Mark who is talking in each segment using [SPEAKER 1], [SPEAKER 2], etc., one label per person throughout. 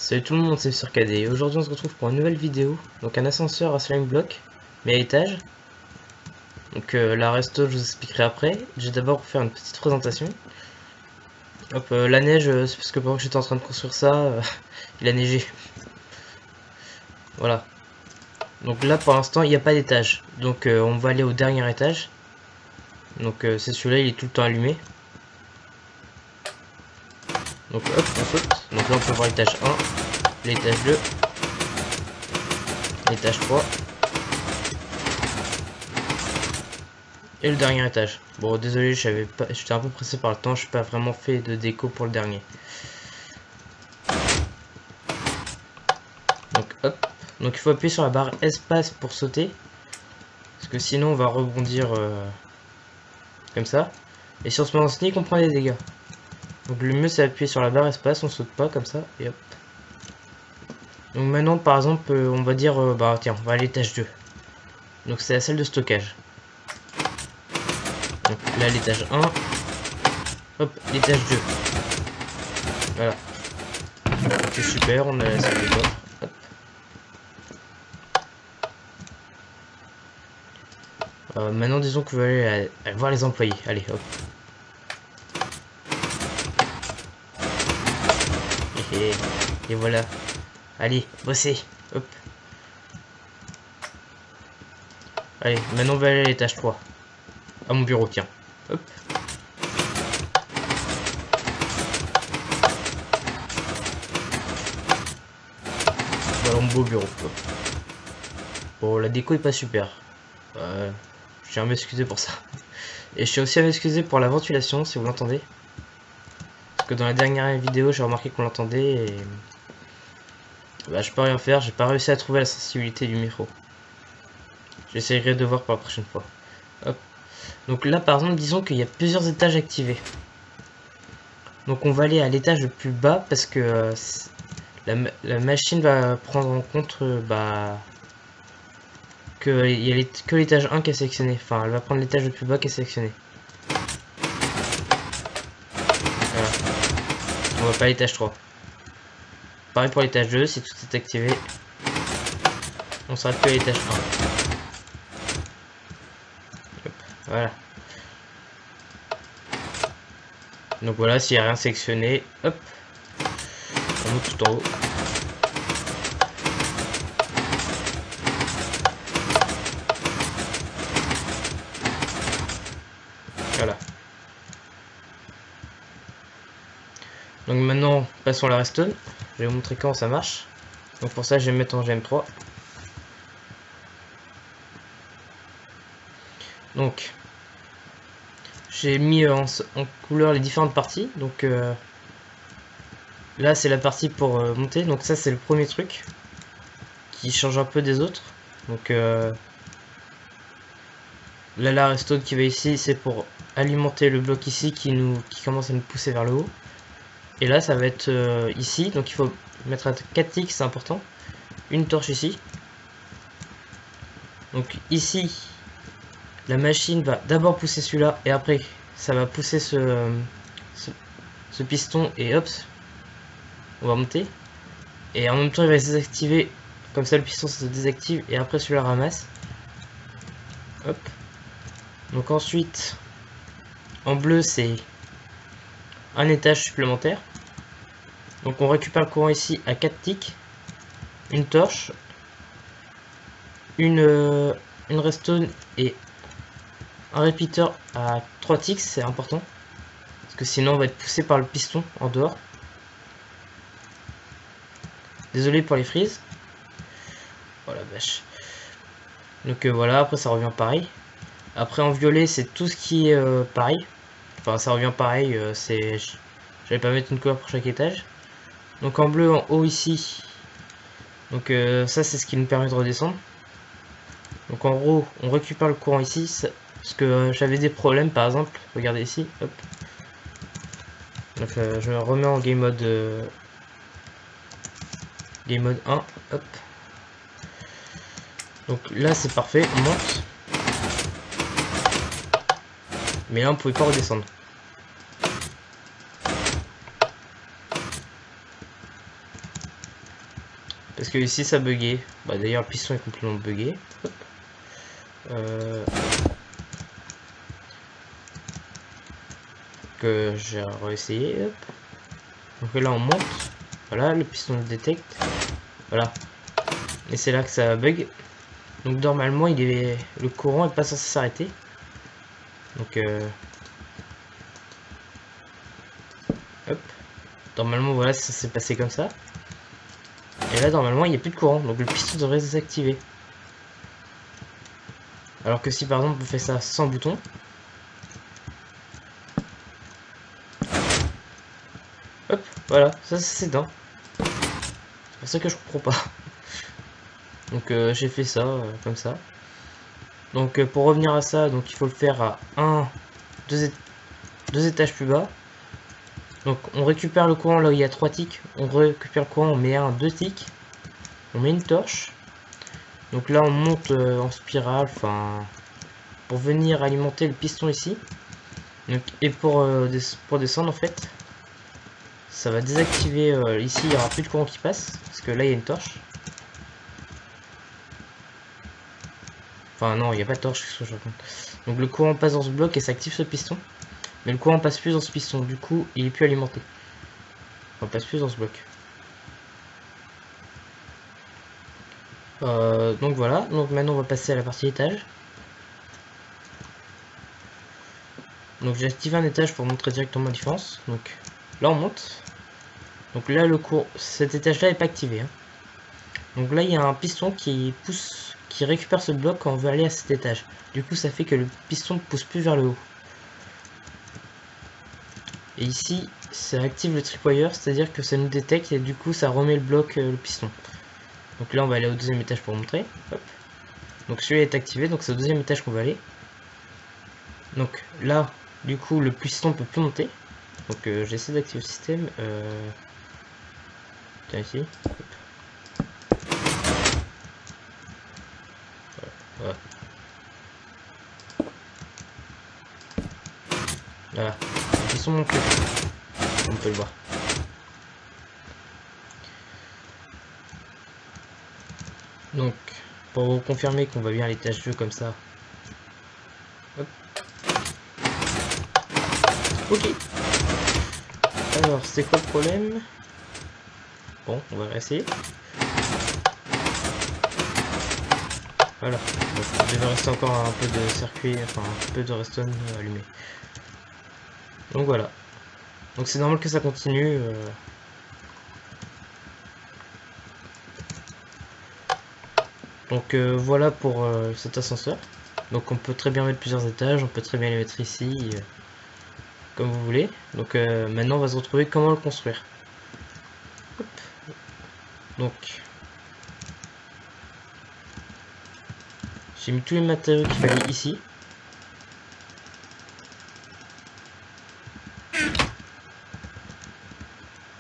[SPEAKER 1] Salut tout le monde, c'est Surcadé. Aujourd'hui on se retrouve pour une nouvelle vidéo. Donc un ascenseur à slime block, mais à étage. Donc la resto je vous expliquerai après. Je vais d'abord faire une petite présentation. Hop, la neige, c'est parce que pendant que j'étais en train de construire ça, il a neigé. Voilà. Donc là pour l'instant il n'y a pas d'étage. Donc on va aller au dernier étage. Donc c'est celui-là, il est tout le temps allumé. Donc hop, on saute. Donc là on peut voir l'étage 1, l'étage 2, l'étage 3. Et le dernier étage. Bon, désolé, j'étais un peu pressé par le temps, je n'ai pas vraiment fait de déco pour le dernier. Donc hop, donc il faut appuyer sur la barre espace pour sauter, parce que sinon on va rebondir comme ça. Et si on se met en sneak, on prend des dégâts. Donc le mieux c'est appuyer sur la barre espace, on saute pas comme ça, et hop. Donc maintenant par exemple, on va dire, bah tiens, on va à l'étage 2. Donc c'est la salle de stockage. Donc là l'étage 1, hop, l'étage 2. Voilà. C'est super, on a la salle de coffre. Hop. Maintenant disons que vous allez aller voir les employés. Allez, hop. Et voilà. Allez, bossez. Hop. Allez, maintenant on va aller à l'étage 3. À mon bureau, tiens. Hop. Voilà mon beau bureau. Hop. Bon, la déco est pas super. Je tiens à m'excuser pour ça. Et je tiens aussi à m'excuser pour la ventilation, si vous l'entendez. Parce que dans la dernière vidéo, j'ai remarqué qu'on l'entendait et... bah, je peux rien faire, j'ai pas réussi à trouver la sensibilité du micro. J'essaierai de voir pour la prochaine fois. Hop. Donc là, par exemple, disons qu'il y a plusieurs étages activés. Donc on va aller à l'étage le plus bas parce que la machine va prendre en compte bah, qu'il y a que l'étage 1 qui est sélectionné. Enfin, elle va prendre l'étage le plus bas qui est sélectionné. Voilà. On va pas à l'étage 3. Pareil pour l'étage 2, si tout est activé, on sera plus à l'étage 1. Hop, voilà. Donc voilà, s'il n'y a rien sélectionné, hop, on monte tout en haut. Voilà. Donc maintenant, passons à la redstone. Je vais vous montrer comment ça marche. Donc pour ça, je vais me mettre en GM3. Donc, j'ai mis en couleur les différentes parties. Donc là, c'est la partie pour monter. Donc ça, c'est le premier truc qui change un peu des autres. Donc là, la redstone qui va ici, c'est pour alimenter le bloc ici qui commence à nous pousser vers le haut. Et là, ça va être ici. Donc il faut mettre à 4 ticks, c'est important. Une torche ici. Donc ici, la machine va d'abord pousser celui-là et après ça va pousser ce piston et hop, on va monter. Et en même temps il va se désactiver, comme ça le piston se désactive et après celui-là ramasse. Hop. Donc ensuite, en bleu c'est un étage supplémentaire. Donc on récupère le courant ici à 4 ticks, une torche, une redstone et un repeater à 3 ticks, c'est important. Parce que sinon on va être poussé par le piston en dehors. Désolé pour les frises. Oh la vache. Donc voilà, après ça revient pareil. Après en violet c'est tout ce qui est pareil. Enfin ça revient pareil, j'allais pas mettre une couleur pour chaque étage. Donc en bleu en haut ici. Donc ça c'est ce qui nous permet de redescendre. Donc en gros on récupère le courant ici. Parce que j'avais des problèmes par exemple. Regardez ici. Hop. Donc je me remets en game mode 1. Hop. Donc là c'est parfait, on monte. Mais là on pouvait pas redescendre. Parce que ici ça buguait. Bah d'ailleurs le piston est complètement bugué. Hop. Que j'ai réessayé. Hop. Donc là on monte. Voilà, le piston le détecte. Voilà. Et c'est là que ça bug. Donc normalement le courant est pas censé s'arrêter. Donc hop. Normalement voilà, ça s'est passé comme ça. Et là normalement il n'y a plus de courant. Donc le piston devrait se désactiver. Alors que si par exemple on fait ça sans bouton. Hop, voilà, ça s'éteint. C'est pour ça que je comprends pas. Donc j'ai fait ça comme ça. Donc pour revenir à ça, donc il faut le faire à deux étages plus bas. Donc on récupère le courant là où il y a 3 ticks. On récupère le courant, on met 2 ticks. On met une torche. Donc là on monte en spirale, enfin pour venir alimenter le piston ici. Donc, et pour descendre en fait, ça va désactiver ici, il n'y aura plus de courant qui passe. Parce que là il y a une torche. Enfin non, il n'y a pas de torche, qu'est-ce que je raconte. Donc le courant passe dans ce bloc et ça active ce piston. Mais le courant passe plus dans ce piston, du coup il est plus alimenté. On passe plus dans ce bloc. Donc voilà, donc maintenant on va passer à la partie étage. Donc j'ai activé un étage pour montrer directement la différence. Donc là on monte. Donc là cet étage là n'est pas activé. Hein. Donc là il y a un piston qui pousse, qui récupère ce bloc quand on veut aller à cet étage. Du coup ça fait que le piston ne pousse plus vers le haut. Et ici ça active le tripwire, c'est-à-dire que ça nous détecte et du coup ça remet le bloc, le piston. Donc là on va aller au deuxième étage pour montrer. Hop. Donc celui-là est activé, donc c'est au deuxième étage qu'on va aller. Donc là, du coup, le piston peut plus monter. Donc j'essaie d'activer le système. Tiens ici. Voilà. Voilà. Le piston monte plus. On peut le voir. Donc, pour vous confirmer qu'on va bien à l'étage 2 comme ça. Hop. Ok. Alors, c'est quoi le problème? Bon, on va réessayer. Voilà. Donc, il devait rester encore un peu de circuit, enfin un peu de redstone allumé. Donc voilà. Donc c'est normal que ça continue. Donc voilà pour cet ascenseur. Donc on peut très bien mettre plusieurs étages, on peut très bien les mettre ici, comme vous voulez. Donc maintenant on va se retrouver comment le construire. Hop. Donc j'ai mis tous les matériaux qu'il fallait ici.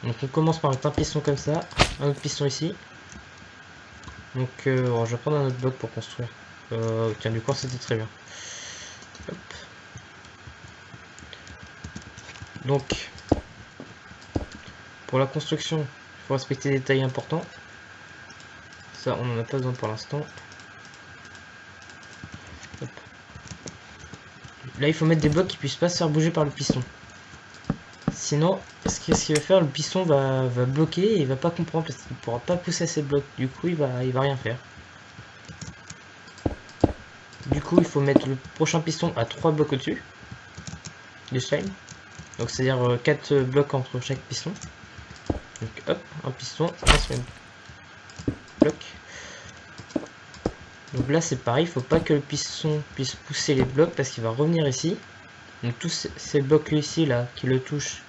[SPEAKER 1] Donc on commence par mettre un piston comme ça, un autre piston ici. Donc bon, je vais prendre un autre bloc pour construire. Tiens, du coup c'était très bien. Hop. Donc pour la construction, il faut respecter des détails importants. Ça on n'en a pas besoin pour l'instant. Là il faut mettre des blocs qui puissent pas se faire bouger par le piston. Sinon, ce qu'il va faire, le piston va bloquer et il va pas comprendre parce qu'il pourra pas pousser ces blocs. Du coup, il va rien faire. Du coup, il faut mettre le prochain piston à 3 blocs au-dessus du slime. Donc, c'est-à-dire 4 blocs entre chaque piston. Donc, hop, un piston, un slime bloc. Donc là, c'est pareil, il faut pas que le piston puisse pousser les blocs parce qu'il va revenir ici. Donc, tous ces blocs ici là qui le touchent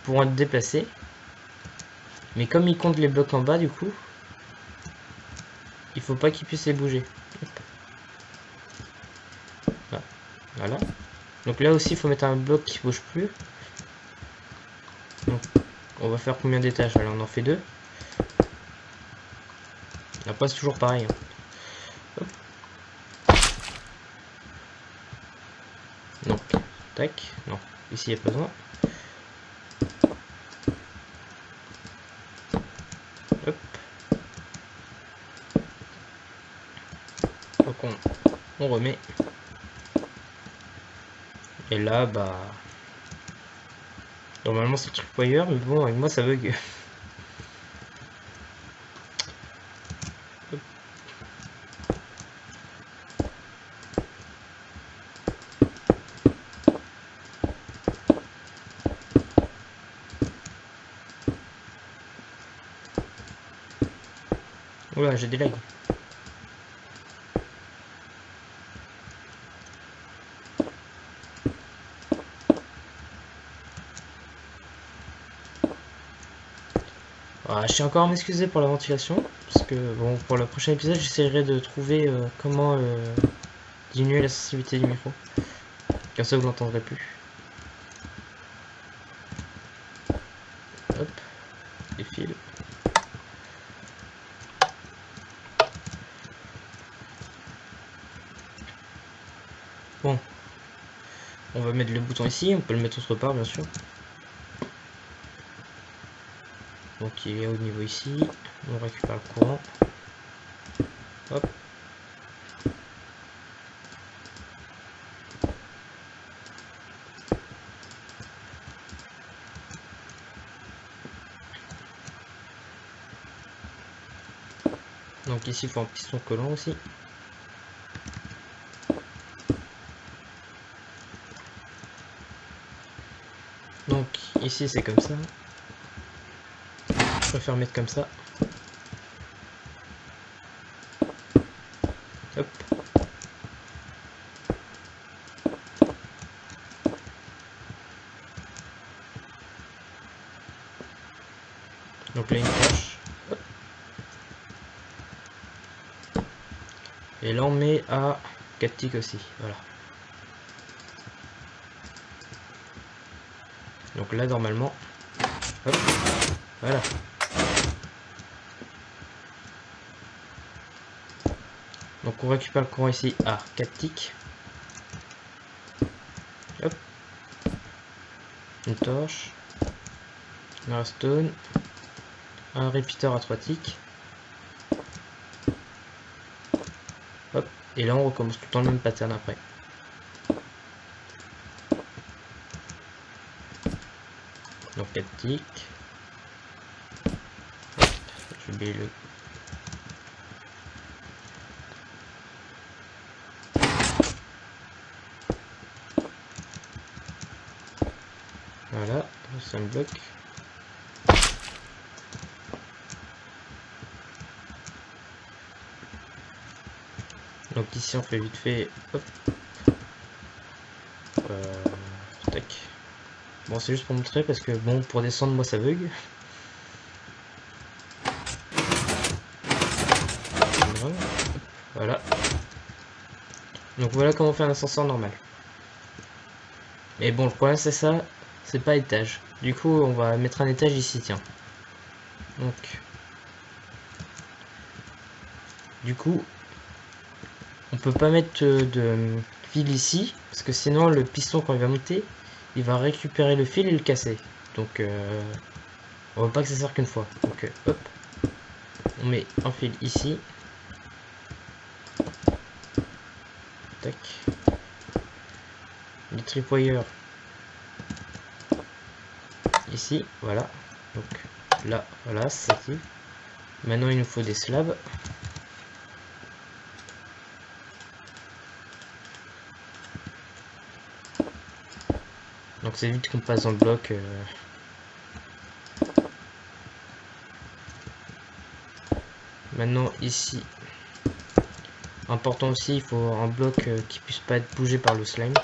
[SPEAKER 1] pourront être déplacés. Mais comme il compte les blocs en bas, du coup, il faut pas qu'il puisse les bouger. Là. Voilà. Donc là aussi, il faut mettre un bloc qui bouge plus. Donc, on va faire combien d'étages? Alors, on en fait 2. Après, c'est toujours pareil. Hein. Donc, tac. Non, ici, il n'y a pas besoin. Hop. on remet. Et là, bah... Normalement c'est le tripwire, mais bon, avec moi ça bug. Oula, j'ai des lags. Je suis encore à m'excuser pour la ventilation, parce que bon, pour le prochain épisode, j'essaierai de trouver comment diminuer la sensibilité du micro. Comme ça, vous l'entendrez plus. Hop, les fils. Bon, on va mettre le bouton ici, on peut le mettre autre part, bien sûr. Donc il est au niveau ici, on récupère le courant. Hop. Donc ici il faut un piston collant aussi. Donc ici c'est comme ça. Je préfère mettre comme ça. Hop. Donc là une tâche. Hop. Et là on met à 4 ticks aussi. Voilà. Donc là normalement. Hop. Voilà. Donc on récupère le courant ici à 4 ticks. Hop. Une torche. Un redstone. Un repeater à 3 ticks. Hop. Et là on recommence tout le temps le même pattern après. Donc 4 ticks. Hop. Je vais le... Voilà, ça me bloque. Donc ici on fait vite fait, hop. Tac. Bon c'est juste pour montrer parce que bon pour descendre moi ça bug. Voilà. Donc voilà comment faire un ascenseur normal. Mais bon le problème c'est ça, c'est pas étage. Du coup on va mettre un étage ici tiens. Donc du coup on peut pas mettre de fil ici parce que sinon le piston quand il va monter il va récupérer le fil et le casser. Donc on veut pas que ça serve qu'une fois. Donc hop, on met un fil ici. Tac. Le tripwire ici, voilà. Donc là, voilà, c'est ça. Maintenant il nous faut des slabs. Donc c'est vite qu'on passe dans le bloc. Maintenant ici, important aussi, il faut un bloc qui puisse pas être bougé par le slime.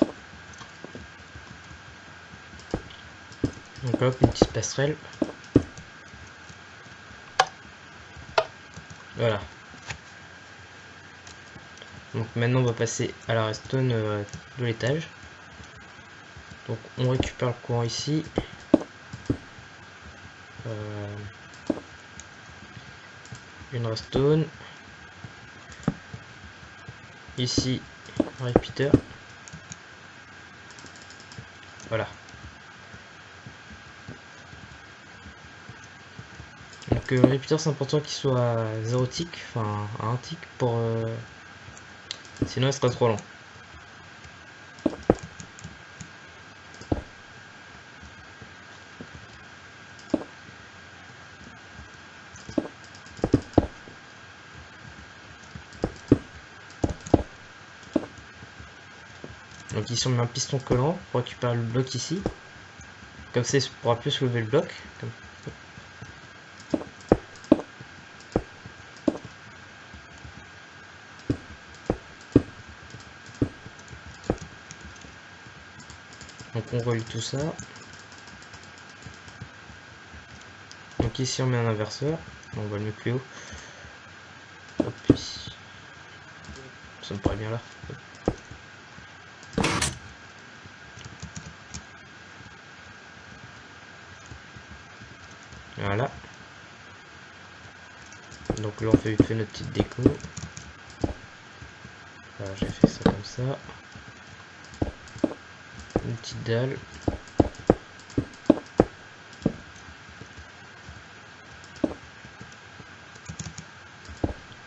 [SPEAKER 1] Donc hop, une petite passerelle. Voilà. Donc maintenant on va passer à la redstone de l'étage. Donc on récupère le courant ici. Une redstone. Ici un repeater. Voilà. Donc le repeater c'est important qu'il soit à 0 tick, enfin à 1 tick pour Sinon, il sera trop long. Donc ici on met un piston collant pour récupérer le bloc ici. Comme ça il pourra plus soulever le bloc. Donc on relie tout ça. Donc ici on met un inverseur. On va le mettre plus haut. Hop, ici. Ça me paraît bien là. Voilà. Donc là on fait vite fait notre petite déco. Voilà, j'ai fait ça comme ça. Une petite dalle.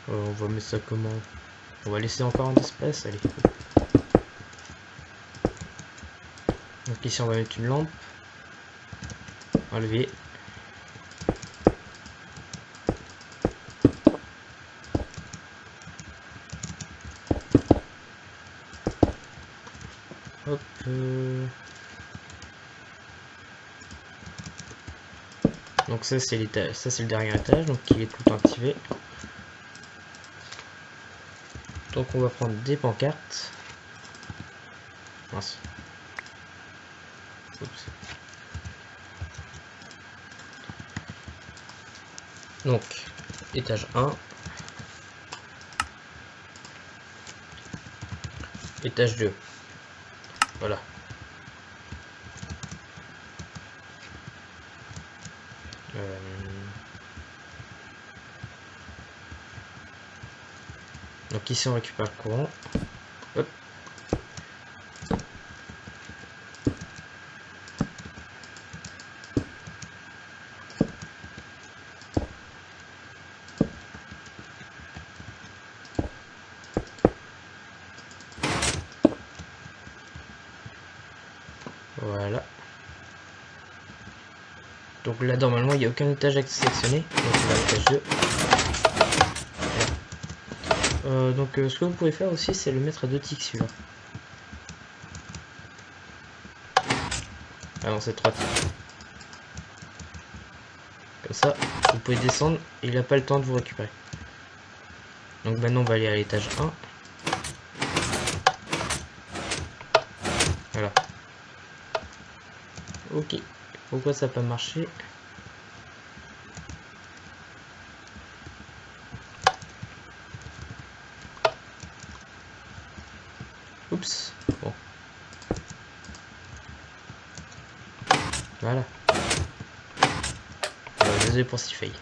[SPEAKER 1] On va mettre ça comment? On va laisser encore un espace, allez. Donc ici on va mettre une lampe. Enlever. Hop. Donc ça c'est l'étage, ça c'est le dernier étage, donc il est tout le temps activé. Donc on va prendre des pancartes. Mince. Oups. Donc étage 1. Étage 2. Voilà. Donc ici on récupère le courant. Hop. Voilà. Donc là normalement il n'y a aucun étage à sélectionner. Donc on va à l'étage 2. Donc ce que vous pouvez faire aussi c'est le mettre à 2 ticks celui-là. Ah non c'est 3 ticks. Comme ça vous pouvez descendre et il n'a pas le temps de vous récupérer. Donc maintenant on va aller à l'étage 1. Voilà. Ok. Pourquoi ça n'a pas marché? Oups. Bon. Voilà. Désolé pour ces failles.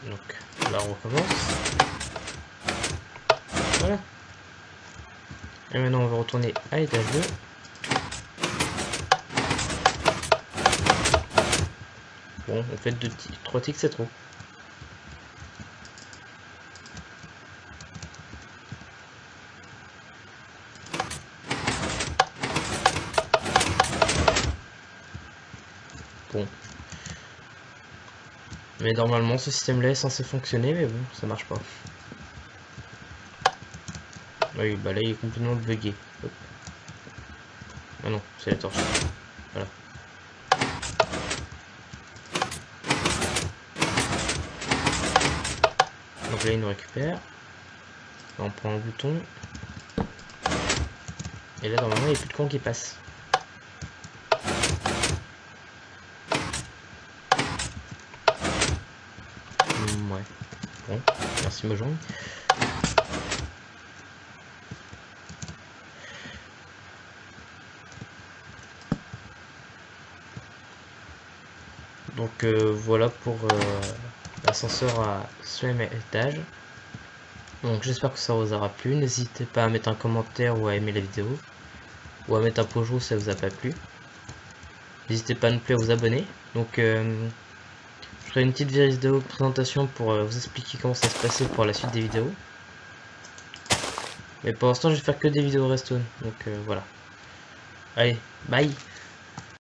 [SPEAKER 1] Donc là on recommence. Voilà. Et maintenant on va retourner à l'étage 2. Bon, on fait 3 ticks, c'est trop. Bon. Mais normalement ce système là est censé fonctionner, mais bon, ça marche pas. Oui, bah là il est complètement bugué. Hop. Ah non, c'est la torche. Voilà. Donc là il nous récupère. Là, on prend un bouton. Et là normalement il n'y a plus de courant qui passe. Ouais. Bon, merci Mojang. Donc voilà pour l'ascenseur à 5e étage. Donc j'espère que ça vous aura plu. N'hésitez pas à mettre un commentaire ou à aimer la vidéo. Ou à mettre un pouce rouge si ça vous a pas plu. N'hésitez pas non plus à vous abonner. Donc je ferai une petite vidéo de présentation pour vous expliquer comment ça se passait pour la suite des vidéos. Mais pour l'instant, je vais faire que des vidéos Redstone. Donc voilà. Allez, bye.